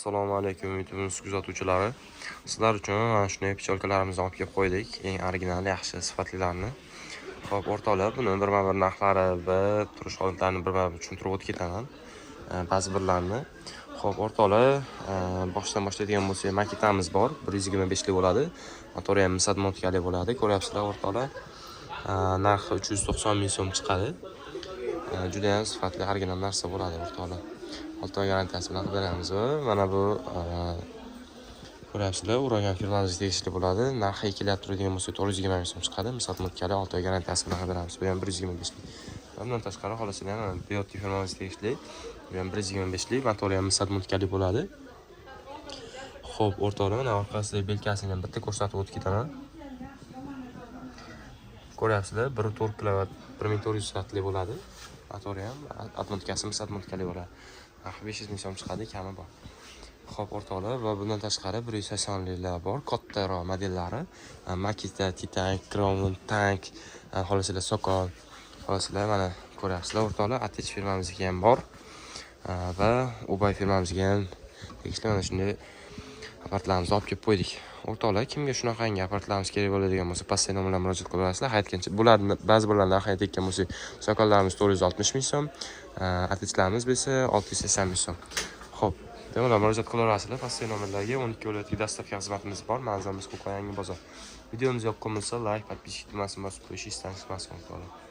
Assalomu alaykum YouTube kuzatuvchilari. Sizlar uchun mana shunday picholkalarimizni olib kelib qo'ydik. Eng original, yaxshi sifatlilarni. Xo'p, o'rtoqlar, buni birma-bir narxlari va turish holatlarini birma-bir tushuntirib o'tib ketaman. Ba'zi birlarni. Xo'p, o'rtoqlar, boshdan boshlaydigan bo'lsak, maketamiz bor. 125 lik bo'ladi. Motori ham Nissan motkali bo'ladi. Ko'ryapsizlar, o'rtoqlar. Narxi 390 ming so'm chiqadi. Juda ham sifatli, original narsa bo'ladi, o'rtoqlar. 6 oy garantiyasi bilan beramiz va mana bu ko'ryapsizlar, Uragan firmamizga tegishli bo'ladi. Narxi ikilab turadigan bo'lsa 420 ming so'm chiqadi. Misol motkali 6 oy garantiyasi bilan beramiz. Bu ham 125 lik. Bundan tashqari xolasizlar ham Beyond firmamizga tegishli. Bu ham 125 lik, motori ham Nissan motkali bo'ladi. Xo'p, o'rtoqlar, mana orqasidagi belkasini ham bitta ko'rsatib o'tib ketaman. Ko'ryapsizlar, 1.4 kW 1400 vatli bo'ladi. Motori ham atmotkasi Nissan motkali bo'ladi. 500 ming so'm chiqadi, kami bor. Xo'p, o'rtoqlar, va bundan tashqari 180 liklar bor, kattaroq modellari. Makita, Titan, Crown, Tank, xolasizlar Sokol. Xolasizlar, mana ko'ryapsizlar, o'rtoqlar, ATECH firmamizga ham bor. Va Ubay firmamizga ham tegishli mana shunday apartlarimizni olib kelib qo'ydik. O'rtoqlar, kimga shunaqangi apartlarimiz kerak bo'ladigan bo'lsa, pastdagi nomerlarga murojaat qila olasizlar. Aytgancha, bularni ba'zi birlarni narxini aytgan bo'lsak, Sokollarimiz 460 ming so'm, ATECHlarimiz esa 680 ming so'm. Xo'p, bemalol murojaat qila olasizlar. Pastdagi nomerlarga 12 viloyatga dostavka xizmatimiz bor. Manzilimiz Qo'qon Yangi bozor. Videomiz yoqqan bo'lsa, like, подписчик tugmasini bosib qo'yishingizni istasizmi?